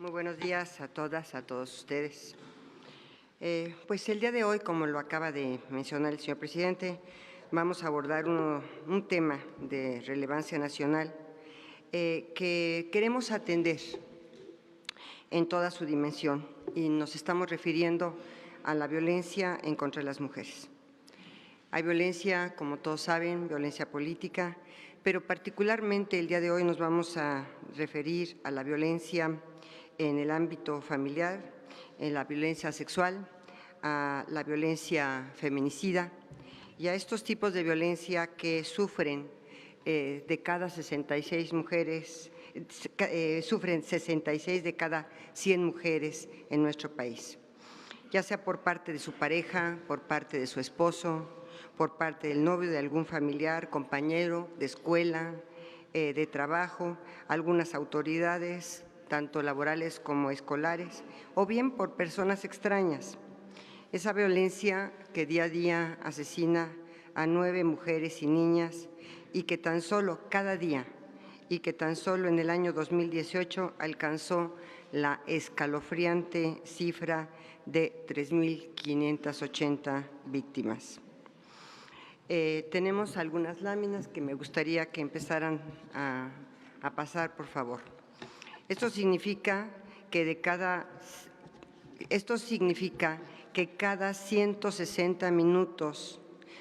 Muy buenos días a todas, a todos ustedes. Pues el día de hoy, como lo acaba de mencionar el señor presidente, vamos a abordar un tema de relevancia nacional que queremos atender en toda su dimensión, y nos estamos refiriendo a la violencia en contra de las mujeres. Hay violencia, como todos saben, violencia política, pero particularmente el día de hoy nos vamos a referir a la violencia en el ámbito familiar, en la violencia sexual, a la violencia feminicida y a estos tipos de violencia que sufren de cada 66 mujeres, sufren 66 de cada 100 mujeres en nuestro país, ya sea por parte de su pareja, por parte de su esposo, por parte del novio de algún familiar, compañero de escuela, de trabajo, algunas autoridades, tanto laborales como escolares, o bien por personas extrañas. Esa violencia que día a día asesina a 9 mujeres y niñas y que tan solo cada día y que tan solo en el año 2018 alcanzó la escalofriante cifra de 3.580 víctimas. Tenemos algunas láminas que me gustaría que empezaran a pasar, por favor. Esto significa que cada 160 minutos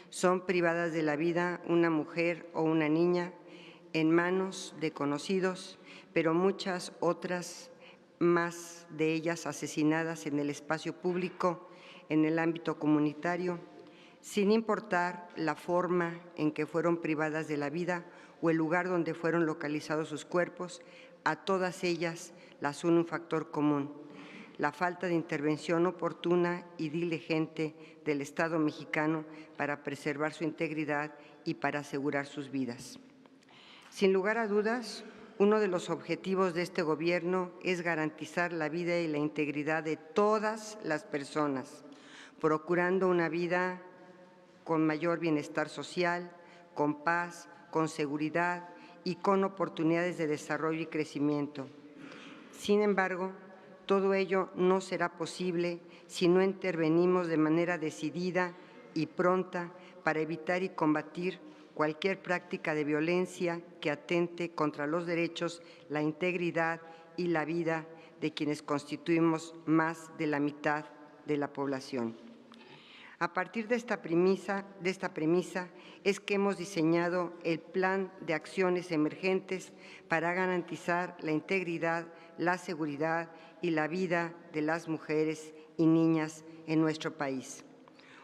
son privadas de la vida una mujer o una niña en manos de conocidos, pero muchas otras más de ellas asesinadas en el espacio público, en el ámbito comunitario, sin importar la forma en que fueron privadas de la vida o el lugar donde fueron localizados sus cuerpos. A todas ellas las une un factor común: la falta de intervención oportuna y diligente del Estado mexicano para preservar su integridad y para asegurar sus vidas. Sin lugar a dudas, uno de los objetivos de este gobierno es garantizar la vida y la integridad de todas las personas, procurando una vida con mayor bienestar social, con paz, con seguridad y con oportunidades de desarrollo y crecimiento. Sin embargo, todo ello no será posible si no intervenimos de manera decidida y pronta para evitar y combatir cualquier práctica de violencia que atente contra los derechos, la integridad y la vida de quienes constituimos más de la mitad de la población. A partir de esta premisa es que hemos diseñado el Plan de Acciones Emergentes para garantizar la integridad, la seguridad y la vida de las mujeres y niñas en nuestro país.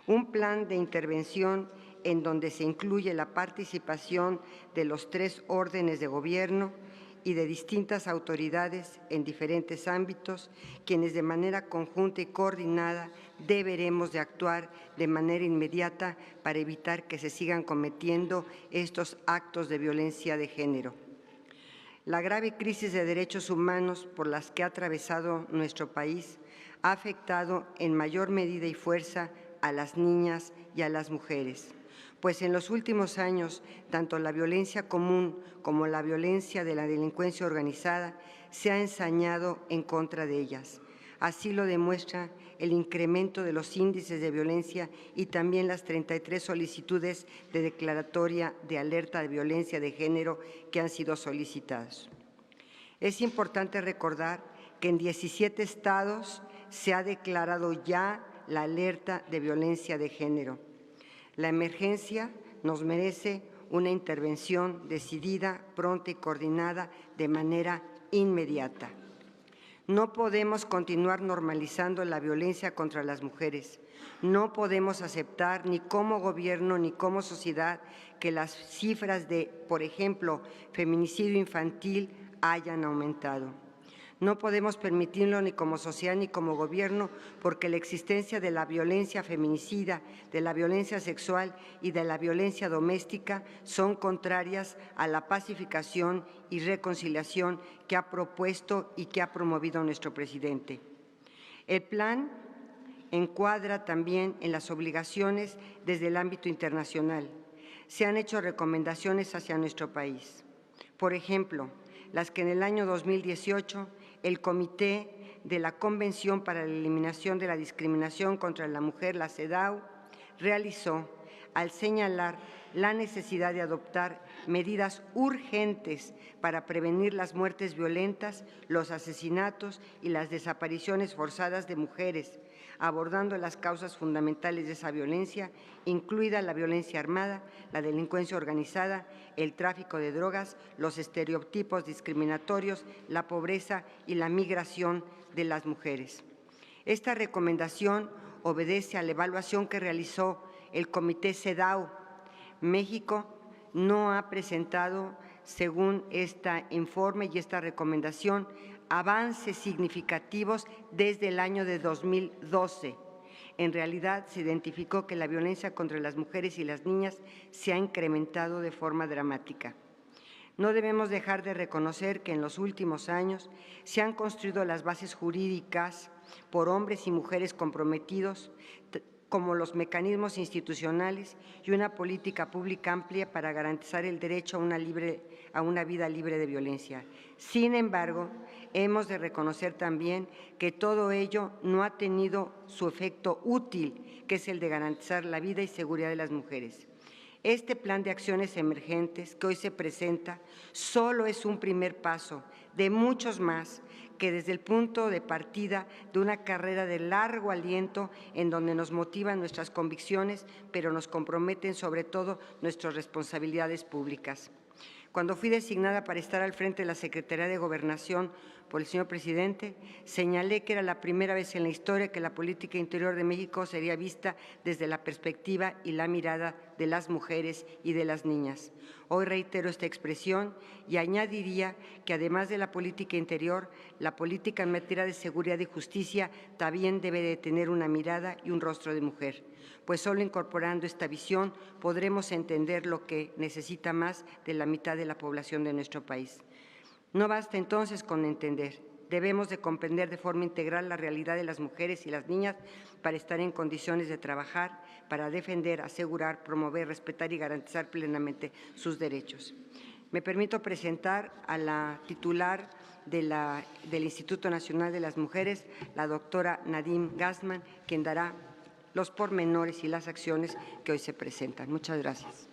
Un plan de intervención en donde se incluye la participación de los 3 órdenes de gobierno y de distintas autoridades en diferentes ámbitos, quienes de manera conjunta y coordinada deberemos de actuar de manera inmediata para evitar que se sigan cometiendo estos actos de violencia de género. La grave crisis de derechos humanos por las que ha atravesado nuestro país ha afectado en mayor medida y fuerza a las niñas y a las mujeres, pues en los últimos años, tanto la violencia común como la violencia de la delincuencia organizada se ha ensañado en contra de ellas. Así lo demuestra el incremento de los índices de violencia y también las 33 solicitudes de declaratoria de alerta de violencia de género que han sido solicitadas. Es importante recordar que en 17 estados se ha declarado ya la alerta de violencia de género. La emergencia nos merece una intervención decidida, pronta y coordinada de manera inmediata. No podemos continuar normalizando la violencia contra las mujeres. No podemos aceptar ni como gobierno ni como sociedad que las cifras de, por ejemplo, feminicidio infantil hayan aumentado. No podemos permitirlo ni como sociedad ni como gobierno, porque la existencia de la violencia feminicida, de la violencia sexual y de la violencia doméstica son contrarias a la pacificación y reconciliación que ha propuesto y que ha promovido nuestro presidente. El plan encuadra también en las obligaciones desde el ámbito internacional. Se han hecho recomendaciones hacia nuestro país. Por ejemplo, las que en el año 2018 el Comité de la Convención para la Eliminación de la Discriminación contra la Mujer, la CEDAW, realizó al señalar la necesidad de adoptar medidas urgentes para prevenir las muertes violentas, los asesinatos y las desapariciones forzadas de mujeres, abordando las causas fundamentales de esa violencia, incluida la violencia armada, la delincuencia organizada, el tráfico de drogas, los estereotipos discriminatorios, la pobreza y la migración de las mujeres. Esta recomendación obedece a la evaluación que realizó el Comité CEDAW. México no ha presentado, según este informe y esta recomendación, avances significativos desde el año de 2012. En realidad, se identificó que la violencia contra las mujeres y las niñas se ha incrementado de forma dramática. No debemos dejar de reconocer que en los últimos años se han construido las bases jurídicas por hombres y mujeres comprometidos, como los mecanismos institucionales y una política pública amplia para garantizar el derecho a una vida libre de violencia. Sin embargo, hemos de reconocer también que todo ello no ha tenido su efecto útil, que es el de garantizar la vida y seguridad de las mujeres. Este plan de acciones emergentes que hoy se presenta solo es un primer paso de muchos más que desde el punto de partida de una carrera de largo aliento en donde nos motivan nuestras convicciones, pero nos comprometen sobre todo nuestras responsabilidades públicas. Cuando fui designada para estar al frente de la Secretaría de Gobernación por el señor presidente, señalé que era la primera vez en la historia que la política interior de México sería vista desde la perspectiva y la mirada de las mujeres y de las niñas. Hoy reitero esta expresión y añadiría que además de la política interior, la política en materia de seguridad y justicia también debe de tener una mirada y un rostro de mujer, pues solo incorporando esta visión podremos entender lo que necesita más de la mitad de la población de nuestro país. No basta entonces con entender, debemos de comprender de forma integral la realidad de las mujeres y las niñas para estar en condiciones de trabajar, para defender, asegurar, promover, respetar y garantizar plenamente sus derechos. Me permito presentar a la titular del Instituto Nacional de las Mujeres, la doctora Nadine Gassman, quien dará los pormenores y las acciones que hoy se presentan. Muchas gracias.